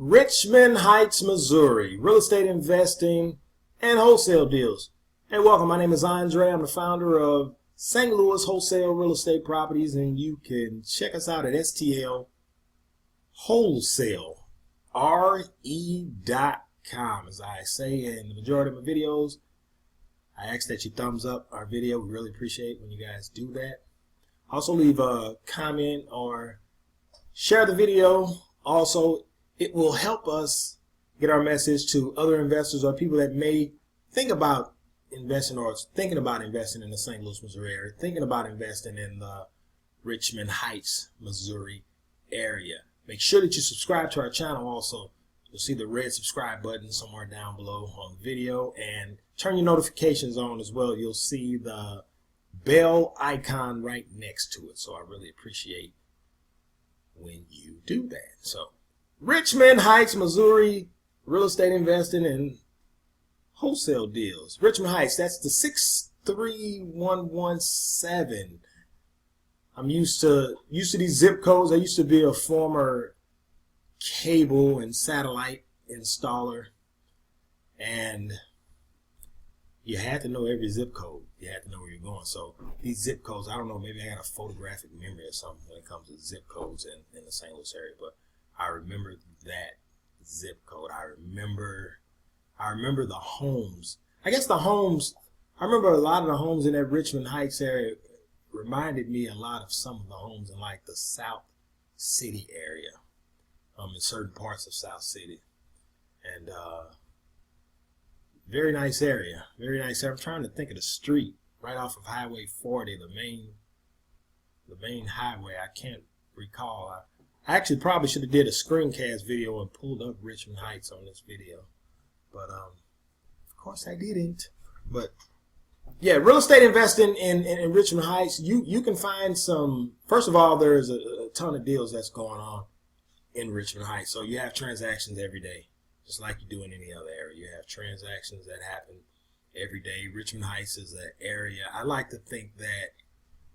Richmond Heights, Missouri, real estate investing and wholesale deals. Hey, welcome. My name is Andre. I'm the founder of St. Louis Wholesale Real Estate Properties, and you can check us out at STL Wholesale, RE.com, as I say in the majority of my videos. I ask that you thumbs up our video. We really appreciate when you guys do that. Also, leave a comment or share the video. Also, it will help us get our message to other investors or people that may think about investing or thinking about investing in the St. Louis, Missouri area, thinking about investing in the Richmond Heights, Missouri area. Make sure that you subscribe to our channel also. You'll see the red subscribe button somewhere down below on the video, and turn your notifications on as well. You'll see the bell icon right next to it. So I really appreciate when you do that. So Richmond Heights, Missouri, real estate investing and wholesale deals. Richmond Heights, that's the 63117. I'm used to these zip codes. I used to be a former cable and satellite installer, and you had to know every zip code. You had to know where you're going. So these zip codes, I don't know, maybe I got a photographic memory or something when it comes to zip codes in the St. Louis area, but I remember that zip code. I remember the homes. I guess the homes, I remember a lot of the homes in that Richmond Heights area reminded me a lot of some of the homes in like the South City area, in certain parts of South City. And very nice area. Very nice area. I'm trying to think of the street right off of Highway 40, the main highway. I can't recall. I actually probably should have did a screencast video and pulled up Richmond Heights on this video, but of course I didn't. But yeah, real estate investing in Richmond Heights, you can find some. First of all, there's a ton of deals that's going on in Richmond Heights. So you have transactions every day, just like you do in any other area. You have transactions that happen every day. Richmond Heights is an area, I like to think that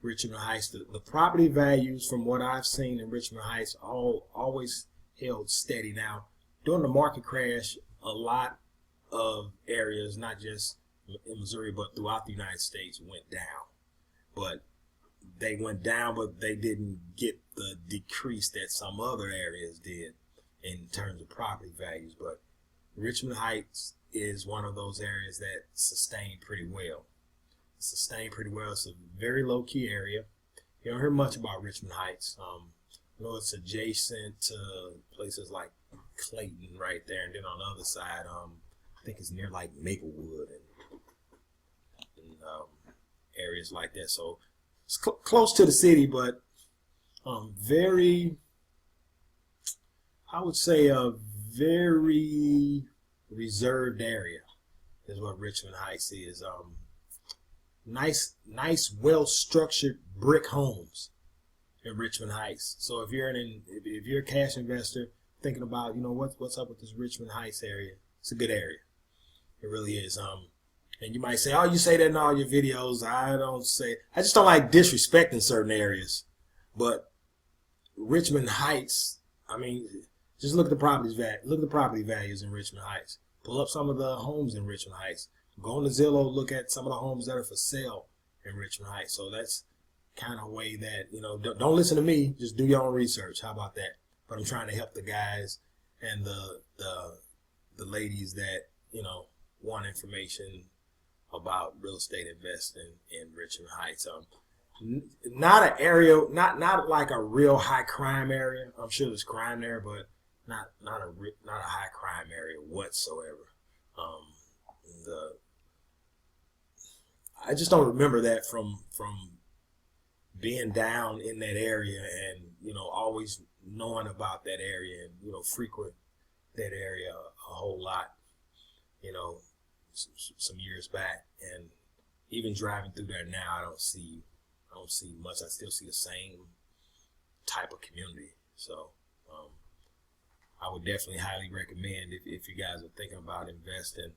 Richmond Heights, the property values from what I've seen in Richmond Heights always held steady. Now, during the market crash, a lot of areas, not just in Missouri, but throughout the United States, went down. But they went down, but they didn't get the decrease that some other areas did in terms of property values. But Richmond Heights is one of those areas that sustained pretty well. It's a very low-key area. You don't hear much about Richmond Heights. I know it's adjacent to places like Clayton right there, and then on the other side, I think it's near like Maplewood and areas like that. So it's close to the city, but very, I would say a very reserved area is what Richmond Heights is. Nice, well-structured brick homes in Richmond Heights. So if you're a cash investor thinking about, what's up with this Richmond Heights area, it's a good area. It really is. And you might say, oh, you say that in all your videos. I just don't like disrespecting certain areas. But Richmond Heights, I mean, just look at the property values in Richmond Heights. Pull up some of the homes in Richmond Heights. Go on to Zillow, look at some of the homes that are for sale in Richmond Heights. So that's kind of a way that, don't listen to me, just do your own research. How about that? But I'm trying to help the guys and the ladies that, want information about real estate investing in Richmond Heights. Not an area, not like a real high crime area. I'm sure there's crime there, but not a high crime area whatsoever. I just don't remember that from being down in that area and always knowing about that area and frequent that area a whole lot some years back. And even driving through there now, I don't see much. I still see the same type of community. So I would definitely highly recommend if you guys are thinking about investing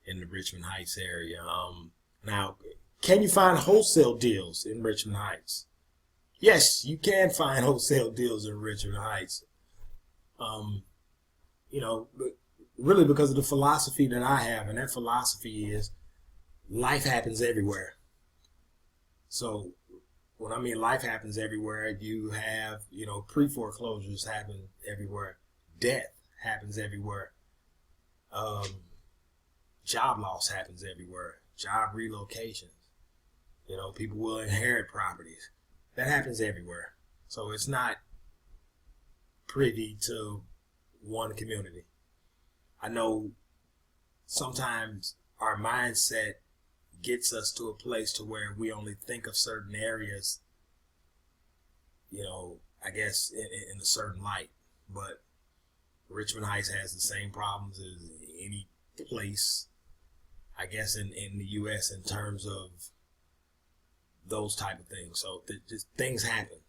in the Richmond Heights area. Now, can you find wholesale deals in Richmond Heights? Yes, you can find wholesale deals in Richmond Heights. really because of the philosophy that I have, and that philosophy is life happens everywhere. So when I mean life happens everywhere, you have, pre-foreclosures happen everywhere. Death happens everywhere. Job loss happens everywhere. Job relocations. People will inherit properties. That happens everywhere. So it's not privy to one community. I know sometimes our mindset gets us to a place to where we only think of certain areas, I guess in a certain light. But Richmond Heights has the same problems as any place, I guess, in the U.S. in terms of those type of things. So just things happen.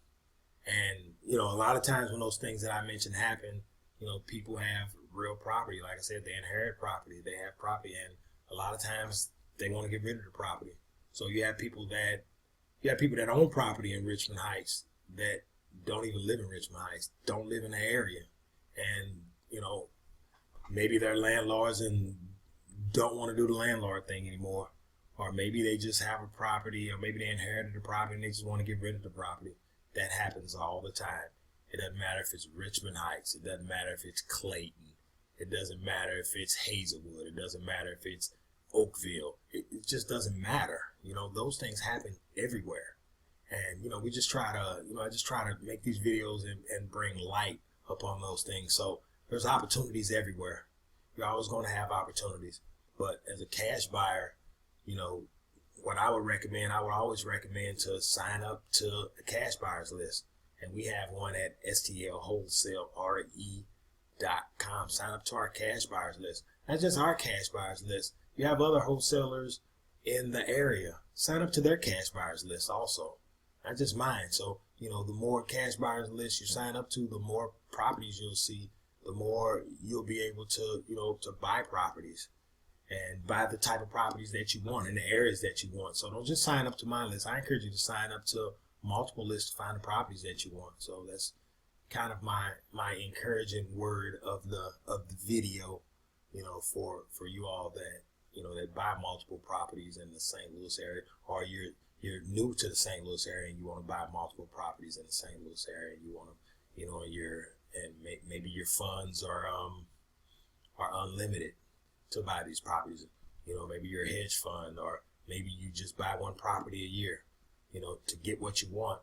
And, a lot of times when those things that I mentioned happen, people have real property. Like I said, they inherit property. They have property. And a lot of times they want to get rid of the property. So you have people that own property in Richmond Heights that don't even live in Richmond Heights, don't live in the area. And, maybe they're landlords and don't want to do the landlord thing anymore. Or maybe they just have a property, or maybe they inherited the property and they just want to get rid of the property. That happens all the time. It doesn't matter if it's Richmond Heights. It doesn't matter if it's Clayton. It doesn't matter if it's Hazelwood. It doesn't matter if it's Oakville. It just doesn't matter. Those things happen everywhere. And, we just try to, I just try to make these videos and bring light upon those things. So there's opportunities everywhere. You're always going to have opportunities. But as a cash buyer, what I would always recommend to sign up to the cash buyers list. And we have one at STL Wholesale, RE.com. Sign up to our cash buyers list. Not just our cash buyers list. You have other wholesalers in the area. Sign up to their cash buyers list also. Not just mine. So, the more cash buyers list you sign up to, the more properties you'll see, the more you'll be able to, to buy properties and buy the type of properties that you want in the areas that you want. So don't just sign up to my list. I encourage you to sign up to multiple lists to find the properties that you want. So that's kind of my encouraging word of the video, for you all that, that buy multiple properties in the St. Louis area, or you're new to the St. Louis area and you want to buy multiple properties in the St. Louis area, and you want to, maybe your funds are unlimited to buy these properties. Maybe you're a hedge fund, or maybe you just buy one property a year. To get what you want,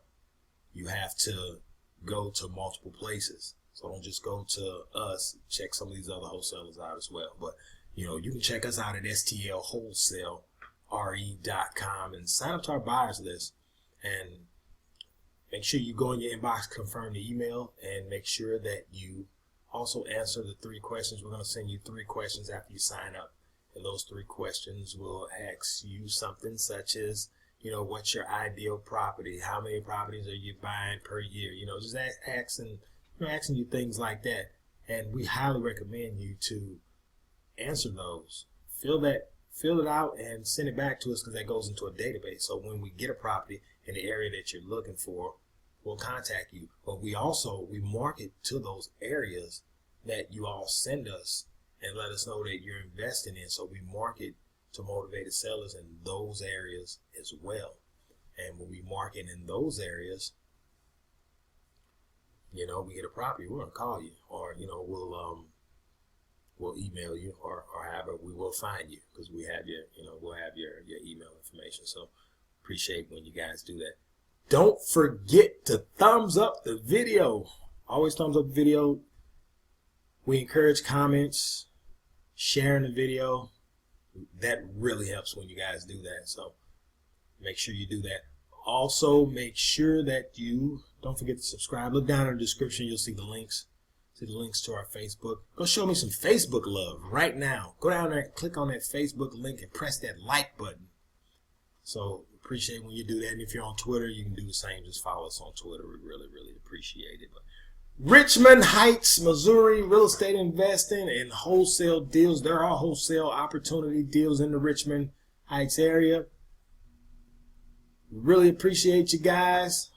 you have to go to multiple places. So don't just go to us. Check some of these other wholesalers out as well. But, you can check us out at STL Wholesale, RE.com, and sign up to our buyers list. And make sure you go in your inbox, confirm the email, and make sure that you also answer the 3 questions. We're going to send you 3 questions after you sign up. And those 3 questions will ask you something such as, what's your ideal property? How many properties are you buying per year? Just asking you things like that. And we highly recommend you to answer those. Fill it out and send it back to us, because that goes into a database. So when we get a property in the area that you're looking for, we'll contact you. But we market to those areas that you all send us and let us know that you're investing in. So we market to motivated sellers in those areas as well. And when we market in those areas, we get a property, we're going to call you, or, we'll email you, or however we will find you, because we have we'll have your email information. So appreciate when you guys do that. Don't forget to thumbs up the video. Always thumbs up the video. We encourage comments, sharing the video. That really helps when you guys do that. So make sure you do that. Also, make sure that you don't forget to subscribe. Look down in the description. You'll see the links. See the links to our Facebook. Go show me some Facebook love right now. Go down there, click on that Facebook link, and press that like button. So appreciate when you do that. And if you're on Twitter, you can do the same. Just follow us on Twitter. We really, really appreciate it. But Richmond Heights, Missouri, real estate investing and wholesale deals. There are wholesale opportunity deals in the Richmond Heights area. Really appreciate you guys.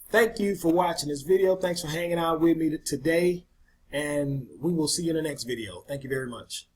Thank you for watching this video. Thanks for hanging out with me today. and we will see you in the next video. Thank you very much.